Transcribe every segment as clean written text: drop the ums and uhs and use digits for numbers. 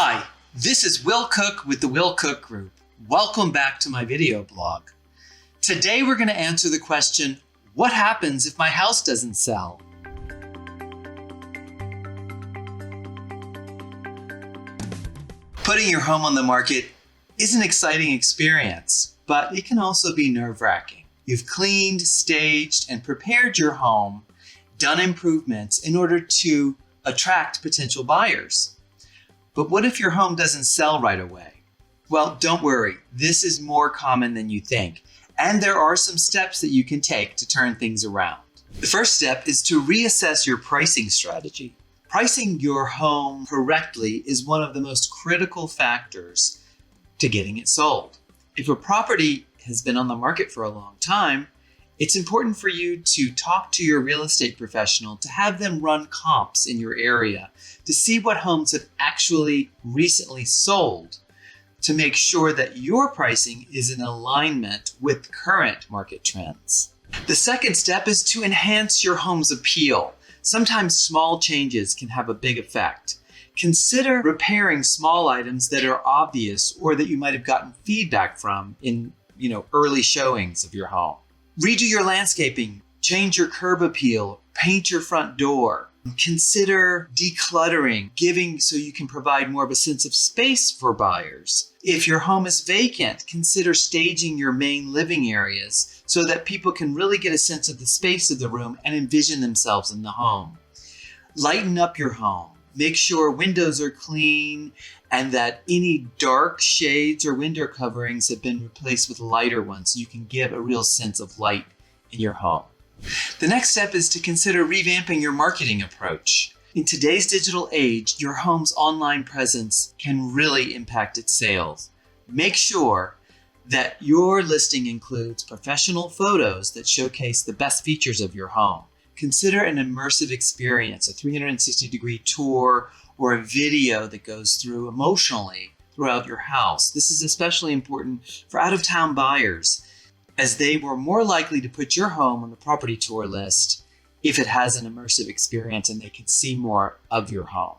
Hi, this is Will Cook with the Will Cook Group. Welcome back to my video blog. Today we're going to answer the question, what happens if my house doesn't sell? Putting your home on the market is an exciting experience, but it can also be nerve-wracking. You've cleaned, staged, and prepared your home, done improvements in order to attract potential buyers. But what if your home doesn't sell right away? Well, don't worry, this is more common than you think, and there are some steps that you can take to turn things around. The first step is to reassess your pricing strategy. Pricing your home correctly is one of the most critical factors to getting it sold. If a property has been on the market for a long time, it's important for you to talk to your real estate professional to have them run comps in your area to see what homes have actually recently sold to make sure that your pricing is in alignment with current market trends. The second step is to enhance your home's appeal. Sometimes small changes can have a big effect. Consider repairing small items that are obvious or that you might have gotten feedback from in early showings of your home. Redo your landscaping, change your curb appeal, paint your front door. Consider decluttering, so you can provide more of a sense of space for buyers. If your home is vacant, consider staging your main living areas so that people can really get a sense of the space of the room and envision themselves in the home. Lighten up your home. Make sure windows are clean and that any dark shades or window coverings have been replaced with lighter ones so you can give a real sense of light in your home. The next step is to consider revamping your marketing approach. In today's digital age, your home's online presence can really impact its sales. Make sure that your listing includes professional photos that showcase the best features of your home. Consider an immersive experience, a 360-degree tour, or a video that goes through emotionally throughout your house. This is especially important for out-of-town buyers, as they were more likely to put your home on the property tour list if it has an immersive experience and they can see more of your home.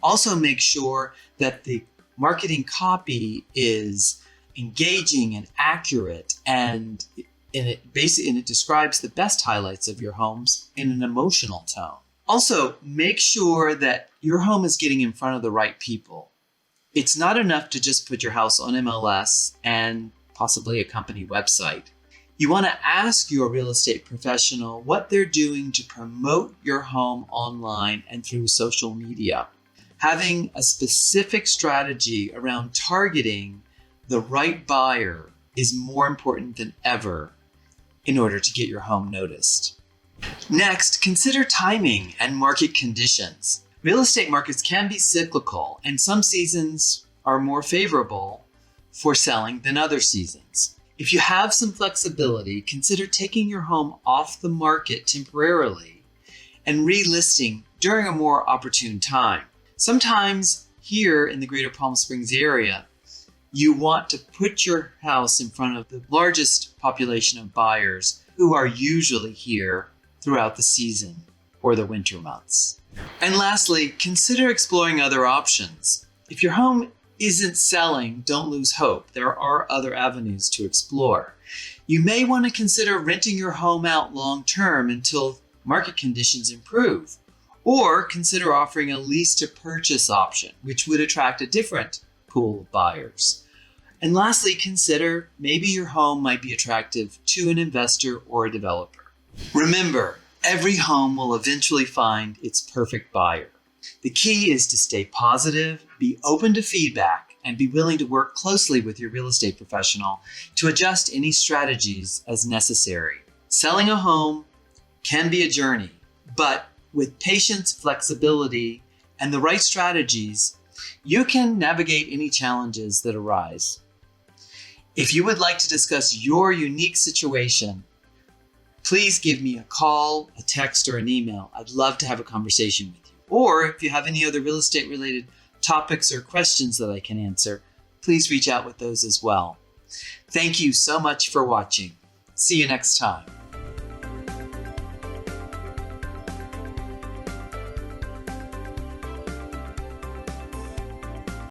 Also make sure that the marketing copy is engaging and accurate and it describes the best highlights of your homes in an emotional tone. Also, make sure that your home is getting in front of the right people. It's not enough to just put your house on MLS and possibly a company website. You want to ask your real estate professional what they're doing to promote your home online and through social media. Having a specific strategy around targeting the right buyer is more important than ever in order to get your home noticed. Next, consider timing and market conditions. Real estate markets can be cyclical, and some seasons are more favorable for selling than other seasons. If you have some flexibility, consider taking your home off the market temporarily and relisting during a more opportune time. Sometimes here in the Greater Palm Springs area, you want to put your house in front of the largest population of buyers who are usually here throughout the season or the winter months. And lastly, consider exploring other options. If your home isn't selling, don't lose hope. There are other avenues to explore. You may want to consider renting your home out long-term until market conditions improve, or consider offering a lease to purchase option, which would attract a different pool of buyers. And lastly, consider maybe your home might be attractive to an investor or a developer. Remember, every home will eventually find its perfect buyer. The key is to stay positive, be open to feedback, and be willing to work closely with your real estate professional to adjust any strategies as necessary. Selling a home can be a journey, but with patience, flexibility, and the right strategies, you can navigate any challenges that arise. If you would like to discuss your unique situation, please give me a call, a text, or an email. I'd love to have a conversation with you. Or if you have any other real estate related topics or questions that I can answer, please reach out with those as well. Thank you so much for watching. See you next time.